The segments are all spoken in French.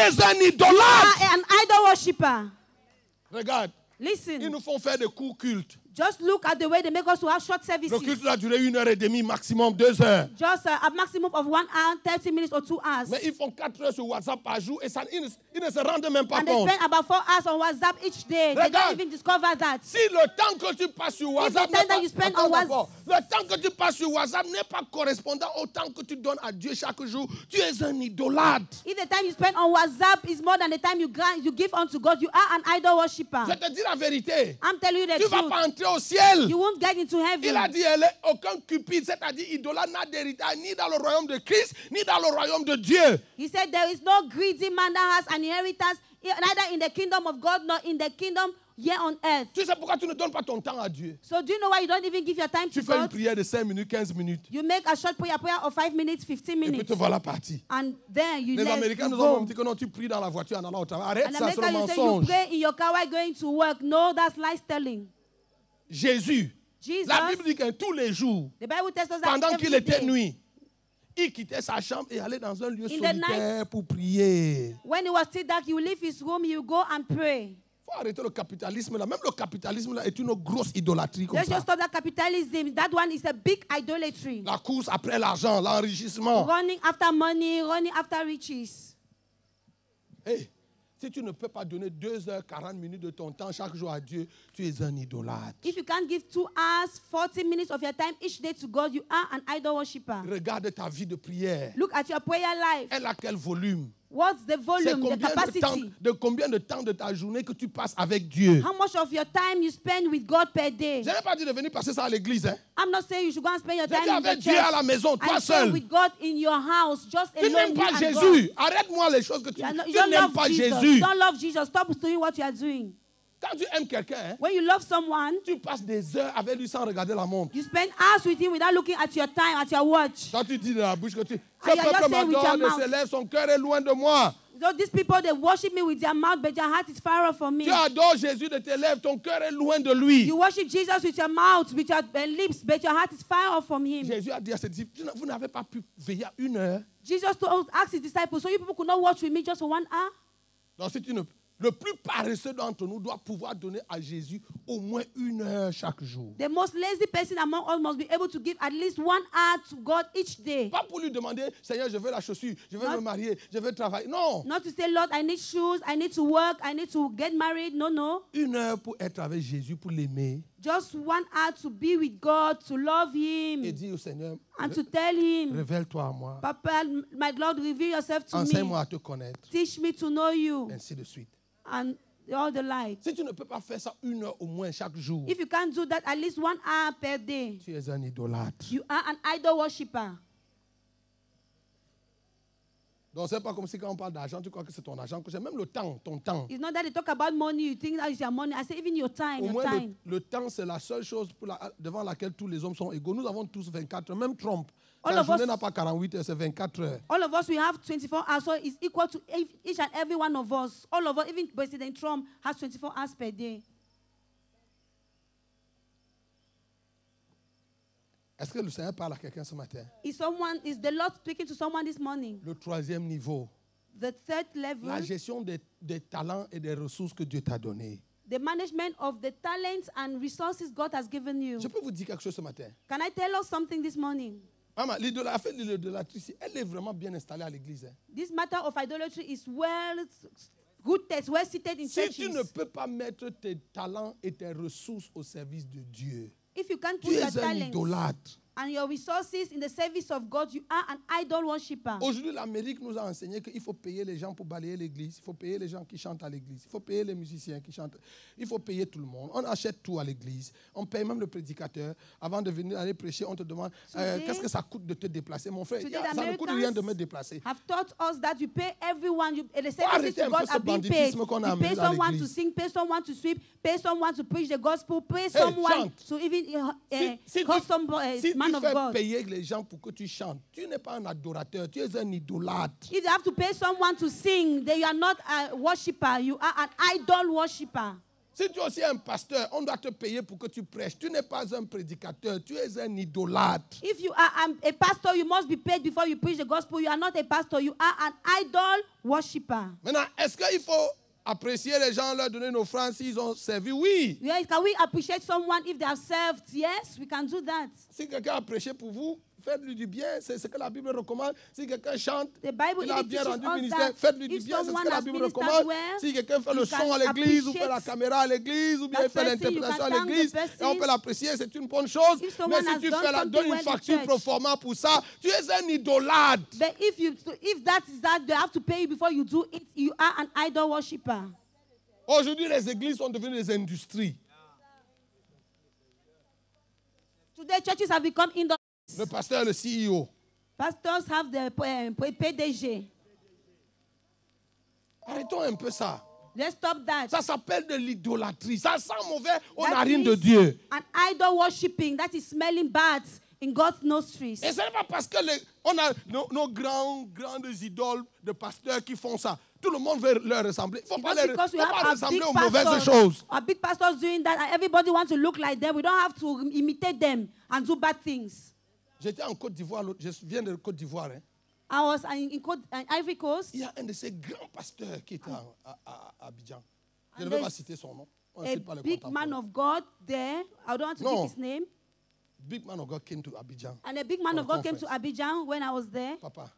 es un You idolâtre. are an idol worshipper. Regarde, ils Listen. nous font faire des cours cultes. Just look at the way they make us to have short Le services. culte doit durer 1h30, maximum 2 heures. Just a maximum of 1 hour, 30 minutes or 2 hours. Mais ils font 4 heures sur WhatsApp par jour et ils ne se rendent même pas And they compte. spend about 4 hours on WhatsApp each day. They Regarde. don't even discover that. Si le temps que tu passes sur WhatsApp, time that you spend on le temps que tu passes sur WhatsApp n'est pas correspondant au temps que tu donnes à Dieu chaque jour, tu es un idolâtre. If the time you spend on WhatsApp is more than the time you give unto God, you are an idol worshipper. Je te dis la vérité. I'm telling you the Tu ne vas truth. pas entrer au ciel. You won't get into heaven. Il a dit, aucun cupide, c'est-à-dire idolâtre, n'a d'héritage ni dans le royaume de Christ, ni dans le royaume de Dieu. He said there is no greedy man that has an inheritance, neither in the kingdom of God nor in the kingdom here on earth. Tu sais pourquoi tu ne donnes pas ton temps à Dieu? So do you know why you don't even give your time to Tu fais une God? prière de 5 minutes, 15 minutes. You make a short prayer of 5 minutes, 15 Et puis minutes. te voilà parti. And then you Les let Américains you nous ont go. dit que non, tu pries dans la voiture en allant au travail. Arrête And ça, c'est America, le you say you mensonge. pray in your car while going to work. No, that's lies telling. Jésus, Jesus, la Bible dit que tous les jours, the Bible tells us that pendant every qu'il était day, nuit, il quittait sa chambre et allait dans un lieu In the solitaire pour prier. when it was still dark, you leave his room, you go and pray. Il faut arrêter le capitalisme là. Même le capitalisme là est une grosse idolâtrie comme Let's ça. just stop that capitalism. That one is a big idolatry. La course après l'argent, l'enrichissement. Running after money, running after riches. Hey, si tu ne peux pas donner 2h40 minutes de ton temps chaque jour à Dieu, tu es un idolâtre. If you can't give 2 hours, 40 minutes of your time each day to God, you are an idol worshipper. Regarde ta vie de prière. Look at your prayer life. Elle a quel volume? What's the C'est volume, the combien de capacity? temps de ta journée que tu passes avec Dieu? How much of your time you spend with God per day? Je n'ai pas dit de venir passer ça à l'église. Hein? I'm not saying you should go and spend your J'ai dit time in avec the Dieu church. à la maison, toi And spend seul. with God in your house, just Tu alone. n'aimes pas you and Jésus. God. Arrête-moi les choses que tu You tu don't n'aimes love pas Jesus. Jésus. You don't love Jesus. Stop doing what you are doing. Quand tu aimes quelqu'un, hein, When you love someone, tu passes des heures avec lui sans regarder la montre. you spend hours with him without looking at your time, at your watch. Quand tu dis de la bouche que tu... Ce you're just peuple saying with m'adore your de mouth. ses lèvres, son cœur est loin de moi. So these people, they worship me with their mouth, but their heart is far off from me. Tu adores Jésus de tes lèvres, ton cœur est loin de lui. You worship Jesus with your mouth, with your lips, but your heart is far off from him. Jésus a dit à ses disciples, vous n'avez pas pu veiller à 1 heure. Jesus asked his disciples, so you people could not watch with me just for 1 hour? Donc si tu ne... Le plus paresseux d'entre nous doit pouvoir donner à Jésus au moins 1 heure chaque jour. The most lazy person among us must be able to give at least 1 hour to God each day. Pas pour lui demander, Seigneur, je veux la chaussure, je veux Not- me marier, je veux travailler. Non. Not to say, Lord, I need shoes, I need to work, I need to get married. No, no. 1 heure pour être avec Jésus, pour l'aimer. Just 1 hour to be with God, to love Et him, dire au Seigneur, and to tell him, révèle-toi à moi. Papa, my Lord, reveal yourself to Enseigne-moi me. à te connaître. Teach me to know you, Ainsi de suite. and all the light. Si tu ne peux pas faire ça 1 heure au moins chaque jour, If you can't do that at least 1 hour per day, tu es un idolâtre. you are an idol worshipper. Donc c'est pas comme si quand on parle d'argent, tu crois que c'est ton argent. C'est même le temps, ton temps. It's not that they talk about money, you think that is your money. I say even your time, Au your moins, time. le temps, c'est la seule chose devant laquelle tous les hommes sont égaux. Nous avons tous 24 heures. Même Trump, All sa of journée us- n'a pas 48 heures, c'est 24 heures. All of us, we have 24 hours, so it's equal to each and every one of us. All of us, even President Trump has 24 hours per day. Est-ce que le Seigneur parle à quelqu'un ce matin? Is the Lord speaking to someone this morning? Le 3e niveau, The third level, la gestion des talents et des ressources que Dieu t'a donnés. the management of the talents and resources God has given you. Je peux vous dire quelque chose ce matin. Can I tell us something this morning? Maman, l'idolâtrie, elle est vraiment bien installée à l'église. Hein. This matter of idolatry is well seated in Si tu ne churches. peux pas mettre tes talents et tes ressources au service de Dieu, If you can't tu put your es un talents idolâtre. and your resources in the service of God, you are an idol worshipper. Aujourd'hui, l'Amérique nous a enseigné qu'il faut payer les gens pour balayer l'église. Il faut payer les gens qui chantent à l'église. Il faut payer les musiciens qui chantent. Il faut payer tout le monde. On achète tout à l'église. On paye même le prédicateur. Avant de venir aller prêcher, on te demande qu'est-ce que ça coûte de te déplacer. Mon frère, Today, ça ne coûte rien de me déplacer. have taught us that you pay everyone. The services arrêter to un God peu ce are being paid. banditisme qu'on a You pay amené dans someone to l'église. sing, pay someone to sweep, pay someone to preach the gospel, pay someone chante. to even Si call some tu man of fais God. payer les gens pour que tu chantes, tu n'es pas un adorateur, tu es un idolâtre. If you have to pay someone to sing, then you are not a worshipper. You are an idol worshipper. Si tu es aussi un pasteur, on doit te payer pour que tu prêches. Tu n'es pas un prédicateur, tu es un idolâtre. If you are a pastor, you must be paid before you preach the gospel. You are not a pastor, you are an idol worshipper. Maintenant, est-ce qu'il faut apprécier les gens, leur donner une offrande s'ils ont servi? Oui. Yes, can we appreciate someone if they have served? Yes, we can do that. Si quelqu'un a prêché pour vous, faites-lui du bien. C'est ce que la Bible recommande. Si quelqu'un chante, The Bible il a even bien teaches rendu us ministère, that faites-lui du if bien. C'est ce someone que la has Bible ministered recommande. well, Si quelqu'un fait you le son can à l'église, ou fait la appreciate caméra à l'église, ou bien il that fait person, l'interprétation à you can thank l'église, the person. et on peut l'apprécier, c'est une bonne chose. If someone Mais si has tu done fais something donnes une well in facture church, pro forma pour ça, tu es un idolâtre. But if that is that, they have to pay you before you do it. You are an idol worshipper. Aujourd'hui, les églises sont devenues des industries. Today, churches have become industries. Le pasteur est le CEO. Pastors have the PDG. Arrêtons un peu ça. Let's stop that. Ça s'appelle de l'idolâtrie. Ça sent mauvais aux That narines is de Dieu. An idol worshipping that is smelling bad in God's nostrils. Et ce n'est pas parce que on a nos grandes idoles de pasteurs qui font ça. Tout le monde veut leur ressembler. Il ne faut pas, Because we faut pas have ressembler our aux big mauvaises pastors, choses. our big pastors doing that, and everybody wants to look like them. We don't have to imitate them and do bad things. J'étais en Côte d'Ivoire, je viens de Côte d'Ivoire. Hein. I was in Ivory Coast. Il y a un de ces grands pasteurs qui était à Abidjan. Je And ne vais pas there's citer son nom. On A cite pas les big contemporains. man of God there. I don't want to No. give his name. Big man of God came to Abidjan. And a big man For of a God came to conference. Abidjan when I was there. Papa,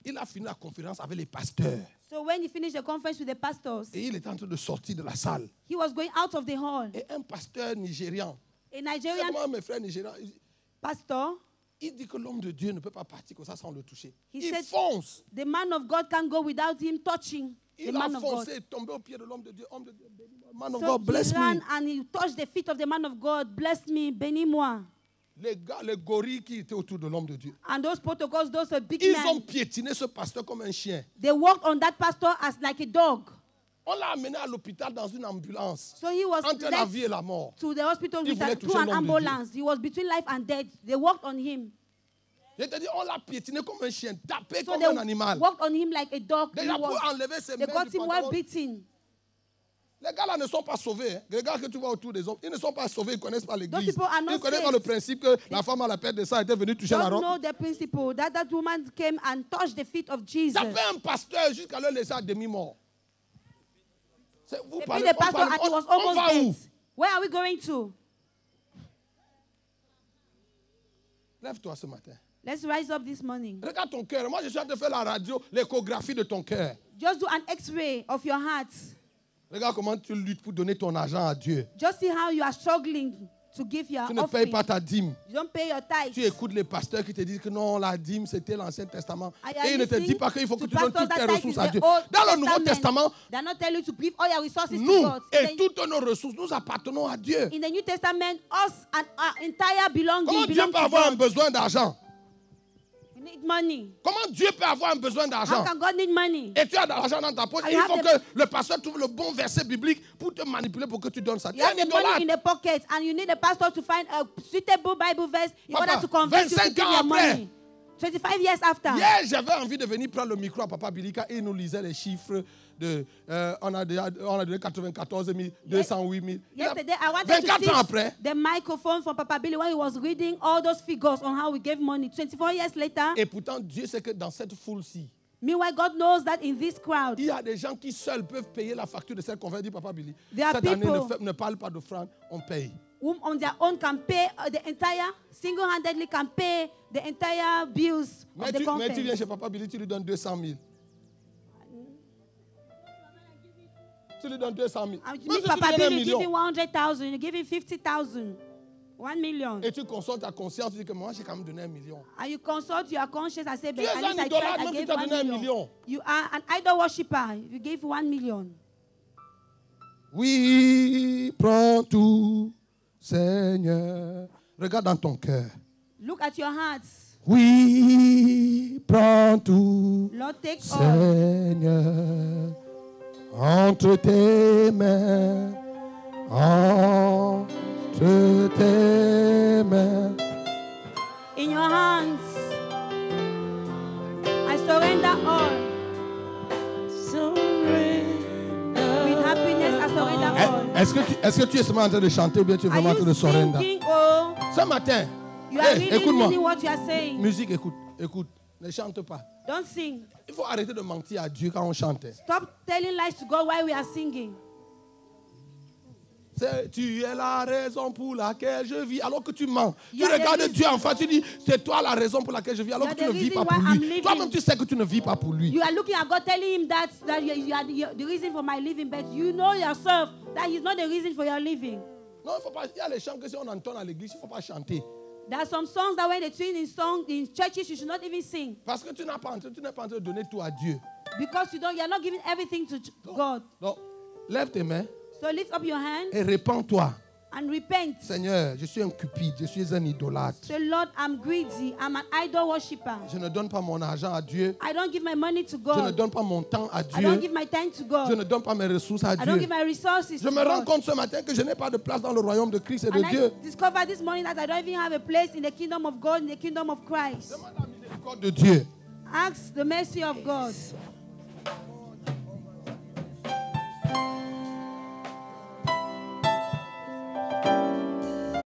il a fini la conférence avec les pasteurs. So when he finished the conference with the pastors, Et il était en train de sortir de la salle. he was going out of the hall. Et un pasteur nigérian, A c'est Nigerian comment mes frères nigérians, pastor, il dit que l'homme de Dieu ne peut pas partir comme ça sans le toucher. He Il said- fonce. the man of God can't go without him touching the Il a man of God. foncé, tombé au pied de l'homme de Dieu. Homme de Dieu, bénis-moi. Man of So God, he bless ran me. and he touched the feet of the man of God. Bless me, bénis-moi. Les gars, les gorilles qui étaient autour de l'homme de Dieu. And those protocols, those are big Ils ont men. piétiné ce pasteur comme un chien. They walked on that pastor as like a dog. On l'a amené à l'hôpital dans une ambulance. So he was Entre la led vie et la mort. to the hospital Il with voulait through toucher an l'homme de ambulance. He was between life and death. They walked on him. Je te dis, on l'a piétiné comme un chien, tapé So comme they un animal. walked on him like a dog. Déjà pour enlever ses They mains got du him well pantalon. beaten. Les gars là ne sont pas sauvés. Hein. Les gars que tu vois autour des hommes, ils ne sont pas sauvés, ils ne connaissent pas Those l'église. people are Ils not ne connaissent pas saved. le principe que la femme à la perte de sang était venue toucher la Don't robe. know the principle that woman came and touched the feet of Jesus. Taper un pasteur jusqu'à le laisser à demi-mort. Vous They parlez, beat the pastor and he was on almost va où? dead. Where are we going to? Lève-toi ce matin. Let's rise up this morning. Regarde ton cœur. Moi, je suis en train de faire la radio, l'échographie de ton cœur. Just do an x-ray of your heart. Regarde comment tu luttes pour donner ton argent à Dieu. Just see how you are struggling to give your Tu ne payes offering. pas ta dîme. You don't pay your tithes. Tu écoutes les pasteurs qui te disent que non, la dîme, c'était l'Ancien Testament. I am Et ils ne te listening disent pas qu'il faut que to tu donnes pastors toutes tes that ressources tithe à is Dieu. the Old Dans le Nouveau Testament, they're not telling you to give all your resources to nous God. et toutes nos ressources, nous appartenons à Dieu. In the New Testament, us and our entire belonging Comment Dieu belong peut to avoir un God. besoin d'argent? We need money. Comment Dieu peut avoir un besoin How d'argent? can God need money? Et tu as de l'argent dans ta poche. I Et il have faut the- que le pasteur trouve le bon verset biblique pour te manipuler, pour que tu donnes ça. Tu You es have un the money in idolâtre. the pocket, and you need a pastor to find a suitable Bible verse in Papa, order to convince you to 25 give ans your après. money. 25 years after. Hier, j'avais envie de venir prendre le micro à Papa Bilika et il nous lisait les chiffres de. On a donné 94 000, 208 000. Yesterday, I wanted 24 to ans see après. the microphone from Papa Billy when he was reading all those figures on how we gave money. 24 years later, Et pourtant, Dieu sait que dans cette foule-ci, meanwhile, God knows that in this crowd, il y a des gens qui seuls peuvent payer la facture de cette conférence. Dit Papa Billy, There are cette année, people- ne parle pas d'offrande, on paye. whom on their own can pay the entire, single-handedly can pay the entire bills Mais of the tu viens conference. chez Papa Billy, tu lui donnes 200 000. Tu lui donnes 200 000. And Même you si tu Papa lui donnes 1 Billy, you give him million. 100,000, you give him 50,000, 1 million. Et tu consultes ta conscience, tu dis que moi, j'ai quand même donné 1 million. And you consult your conscience and say, but Tu es at un least I idolâtre, tried, I même si gave tu as 1 donné 1 million. million. You are an idol worshiper. You gave 1 million. Oui, prends tout, Seigneur. Regarde dans ton cœur. Look at your hearts. Oui, prends tout, Lord, take all. Seigneur. Entre tes mains, entre tes mains. In your hands. I surrender all. With happiness, I surrender all. Est-ce que tu es seulement en train de chanter ou bien tu es Are vraiment en train de you surrender? singing or Ce matin, you are really écoute-moi. meaning what you are saying? Musique, écoute. Ne chante pas. Don't sing. Il faut arrêter de mentir à Dieu quand on chante. Stop telling lies to God while we are singing. Tu es la raison pour laquelle je vis. Alors que tu mens. Tu You are the regardes reason. Dieu en face, tu dis, c'est toi la raison pour laquelle je vis. Alors You que are tu ne the vis pas reason pour why I'm lui. living. Toi-même, tu sais que tu ne vis pas pour lui. You are looking at God telling him that you are the reason for my living, but you know yourself that he's not the reason for your living. Non, il faut pas. Il y a les chants que si on entend à l'église, il ne faut pas chanter. There are some songs that when they sing in churches, you should not even sing. Parce que tu n'es pas en train de donner tout à Dieu. Because you are not giving everything to God. Donc, lève tes mains So lift up your hand et répands-toi. and repent. Seigneur, je suis un cupide, je suis un idolâtre. Say, Lord, I'm greedy. I'm an idol worshiper. Je ne donne pas mon argent à Dieu. I don't give my money to Je ne God. donne pas mon temps à I don't give Dieu. my time to Je ne God. donne pas mes ressources à I don't Dieu. give my resources Je to me rends God. compte ce matin que je n'ai pas de place dans le royaume de Christ et de And I Dieu. discovered this morning that I don't even have a place in the kingdom of God, in the kingdom of Christ. Demande la miséricorde de Dieu. Ask the mercy of God.